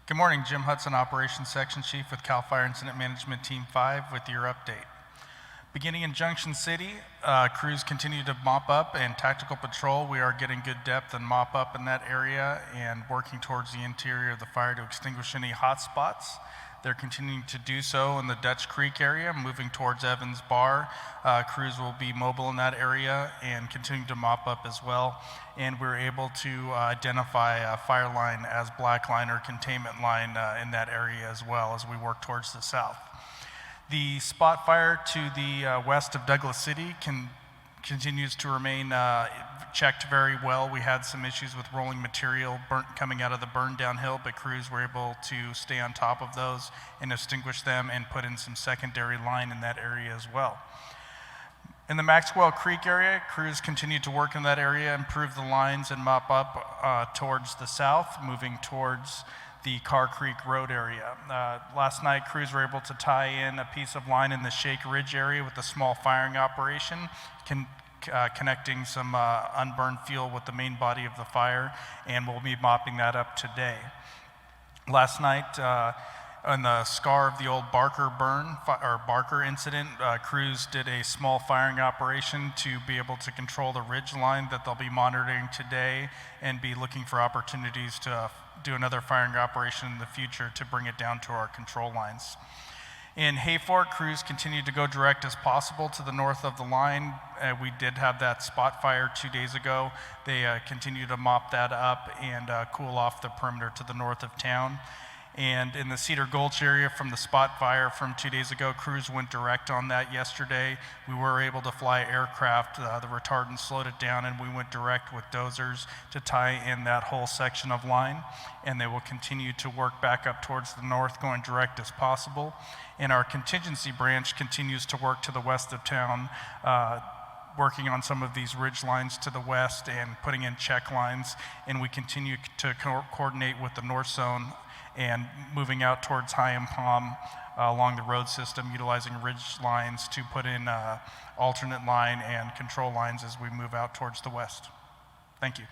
Good morning, Jim Hudson, Operations Section Chief with CAL FIRE Incident Management Team 5 with your update. Beginning in Junction City, crews continue to mop up and tactical patrol. We are getting good depth and mop up in that area and working towards the interior of the fire to extinguish any hot spots. They're continuing to do so in the Dutch Creek area, moving towards Evans Bar. Crews will be mobile in that area and continuing to mop up as well. And we're able to identify a fire line as black line or containment line in that area as well as we work towards the south. The spot fire to the west of Douglas City continues to remain checked very well. We had some issues with rolling material coming out of the burn downhill, but crews were able to stay on top of those and extinguish them and put in some secondary line in that area as well. In the Maxwell Creek area, crews continue to work in that area, improve the lines and mop up towards the south, moving towards the Carr Creek Road area. Last night, crews were able to tie in a piece of line in the Shake Ridge area with a small firing operation, connecting some unburned fuel with the main body of the fire, and we'll be mopping that up today. Last night, on the scar of the old Barker Barker incident, crews did a small firing operation to be able to control the ridge line that they'll be monitoring today and be looking for opportunities to do another firing operation in the future to bring it down to our control lines. In Hayfork, crews continue to go direct as possible to the north of the line. We did have that spot fire 2 days ago. They continue to mop that up and cool off the perimeter to the north of town. And in the Cedar Gulch area from the spot fire from 2 days ago, crews went direct on that yesterday. We were able to fly aircraft. The retardant slowed it down, and we went direct with dozers to tie in that whole section of line. And they will continue to work back up towards the north, going direct as possible. And our contingency branch continues to work to the west of town, working on some of these ridge lines to the west and putting in check lines. And we continue to coordinate with the north zone and moving out towards High and Palm along the road system, utilizing ridge lines to put in alternate line and control lines as we move out towards the west. Thank you.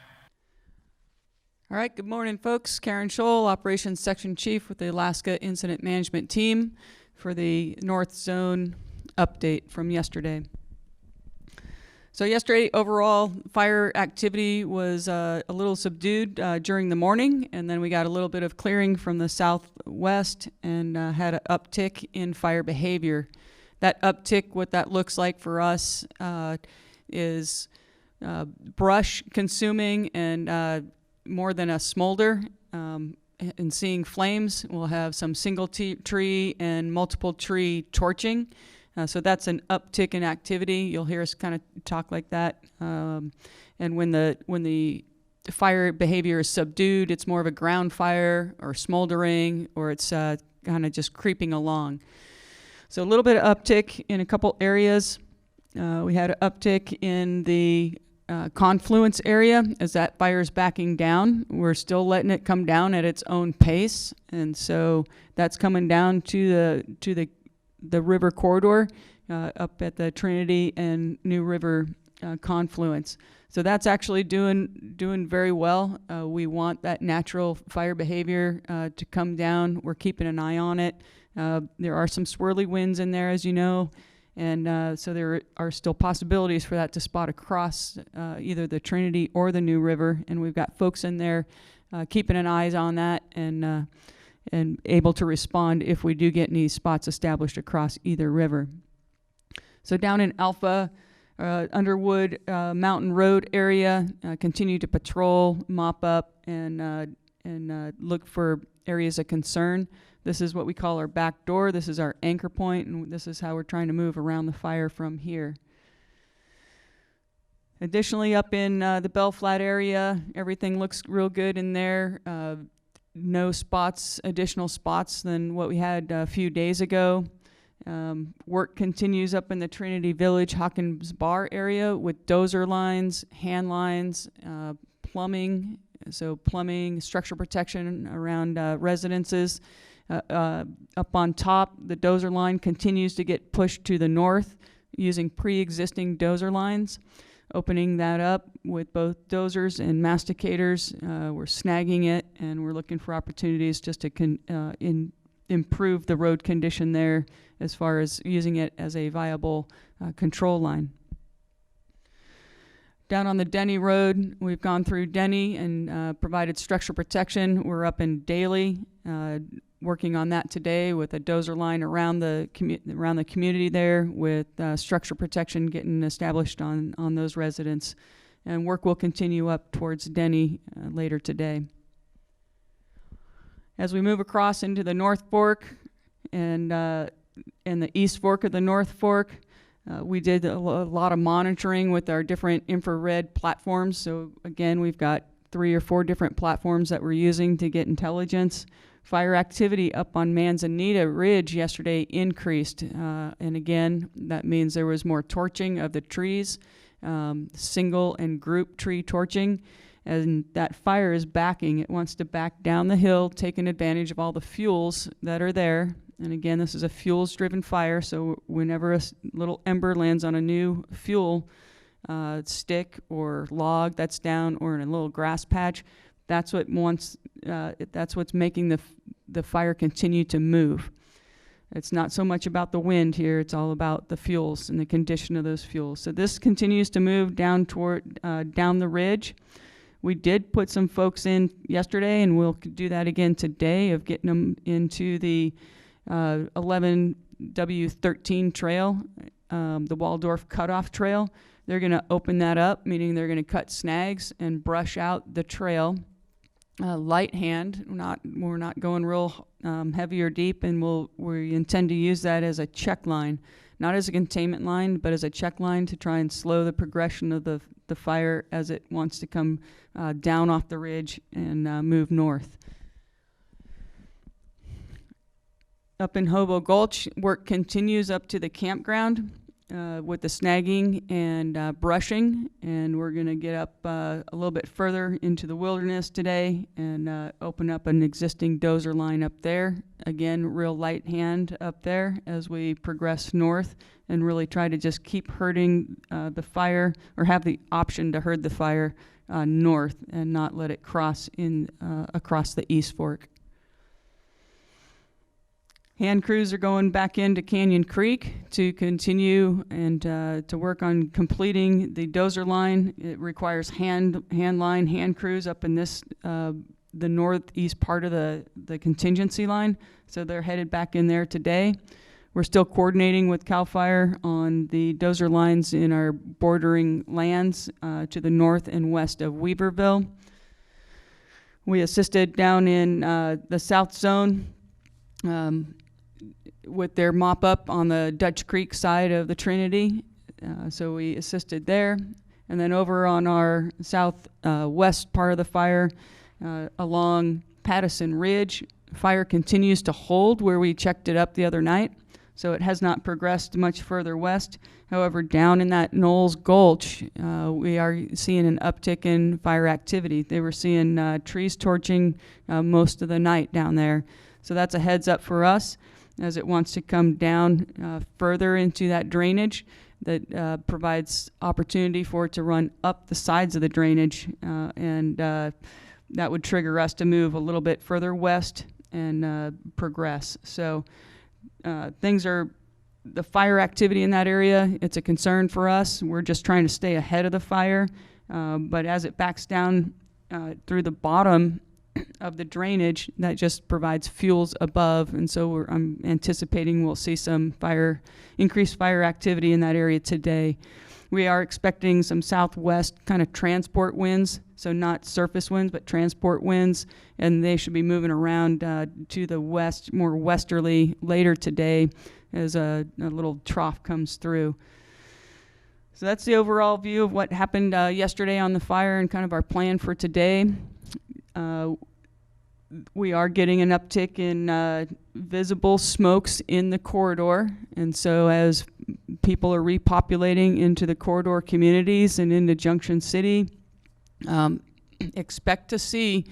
All right, good morning, folks. Karen Scholl, Operations Section Chief with the Alaska Incident Management Team for the North Zone update from yesterday. So yesterday, overall, fire activity was a little subdued during the morning, and then we got a little bit of clearing from the southwest and had an uptick in fire behavior. That uptick, what that looks like for us is brush consuming and more than a smolder, and seeing flames. We'll have some single tree and multiple tree torching. So that's an uptick in activity. You'll hear us kind of talk like that. And when the fire behavior is subdued, it's more of a ground fire or smoldering, or it's kind of just creeping along. So a little bit of uptick in a couple areas. We had an uptick in the confluence area as that fire is backing down. We're still letting it come down at its own pace, and so that's coming down to the river corridor up at the Trinity and New River confluence. So that's actually doing very well. We want that natural fire behavior to come down. We're keeping an eye on it. There are some swirly winds in there, as you know, and so there are still possibilities for that to spot across either the Trinity or the New River, and we've got folks in there keeping an eye on that and able to respond if we do get any spots established across either river. So down in Alpha, Underwood Mountain Road area, continue to patrol, mop up, and look for areas of concern. This is what we call our back door. This is our anchor point, and this is how we're trying to move around the fire from here. Additionally, up in the Bell Flat area, everything looks real good in there. No spots, additional spots than what we had a few days ago. Work continues up in the Trinity Village Hawkins Bar area with dozer lines, hand lines, plumbing, structural protection around residences. Up on top, the dozer line continues to get pushed to the north using pre-existing dozer lines. opening that up with both dozers and masticators. We're snagging it, and we're looking for opportunities just to improve the road condition there as far as using it as a viable control line. Down on the Denny Road, we've gone through Denny and provided structural protection. We're up in Daly, working on that today with a dozer line around the community there, with structural protection getting established on those residents. And work will continue up towards Denny later today. As we move across into the North Fork and the East Fork of the North Fork, we did a lot of monitoring with our different infrared platforms. So again, we've got 3 or 4 different platforms that we're using to get intelligence. Fire activity up on Manzanita Ridge yesterday increased. And again, that means there was more torching of the trees, single and group tree torching. And that fire is backing. It wants to back down the hill, taking advantage of all the fuels that are there. And again, this is a fuels-driven fire, so whenever a little ember lands on a new fuel stick or log that's down, or in a little grass patch, that's what that's what's making the fire continue to move. It's not so much about the wind here; it's all about the fuels and the condition of those fuels. So this continues to move down down the ridge. We did put some folks in yesterday, and we'll do that again today, of getting them into the 11W13 trail, the Waldorf Cutoff Trail. They're going to open that up, meaning they're going to cut snags and brush out the trail. Light hand, we're not going real heavy or deep, and we intend to use that as a check line, not as a containment line, but as a check line to try and slow the progression of the fire as it wants to come down off the ridge and move north. Up in Hobo Gulch, work continues up to the campground with the snagging and brushing, and we're going to get up a little bit further into the wilderness today and open up an existing dozer line up there. Again, real light hand up there as we progress north, and really try to just keep herding the fire, or have the option to herd the fire north and not let it cross across the East Fork. Hand crews are going back into Canyon Creek to continue and to work on completing the dozer line. It requires hand crews up in this the northeast part of the contingency line, so they're headed back in there today. We're still coordinating with CAL FIRE on the dozer lines in our bordering lands to the north and west of Weaverville. We assisted down in the South Zone with their mop-up on the Dutch Creek side of the Trinity. So we assisted there. And then over on our southwest part of the fire, along Pattison Ridge, fire continues to hold where we checked it up the other night. So it has not progressed much further west. However, down in that Knowles Gulch, we are seeing an uptick in fire activity. They were seeing trees torching most of the night down there. So that's a heads up for us as it wants to come down further into that drainage that provides opportunity for it to run up the sides of the drainage, and that would trigger us to move a little bit further west and progress. So the fire activity in that area, it's a concern for us. We're just trying to stay ahead of the fire, but as it backs down through the bottom of the drainage, that just provides fuels above, and so I'm anticipating we'll see some increased fire activity in that area today. We are expecting some southwest kind of transport winds, so not surface winds, but transport winds, and they should be moving around to the west, more westerly later today as a little trough comes through. So that's the overall view of what happened yesterday on the fire and kind of our plan for today. We are getting an uptick in visible smokes in the corridor, and so as people are repopulating into the corridor communities and into Junction City, expect to see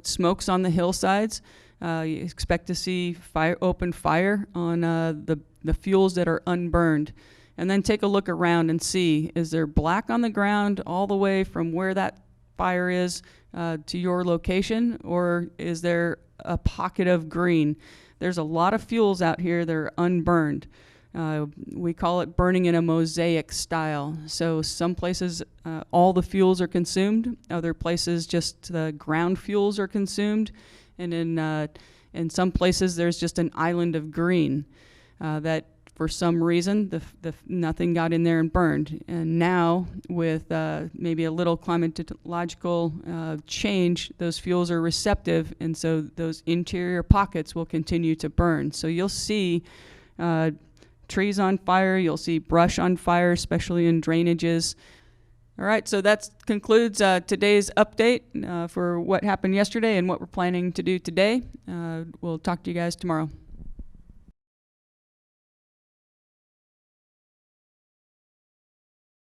smokes on the hillsides. You expect to see open fire on the fuels that are unburned. and then take a look around and see, is there black on the ground all the way from where that fire is to your location, or is there a pocket of green? There's a lot of fuels out here that are unburned. We call it burning in a mosaic style. So some places all the fuels are consumed, other places just the ground fuels are consumed, and in some places there's just an island of green that for some reason nothing got in there and burned. And now with maybe a little climatological change, those fuels are receptive, and so those interior pockets will continue to burn. So you'll see trees on fire, you'll see brush on fire, especially in drainages. All right, so that concludes today's update for what happened yesterday and what we're planning to do today. We'll talk to you guys tomorrow.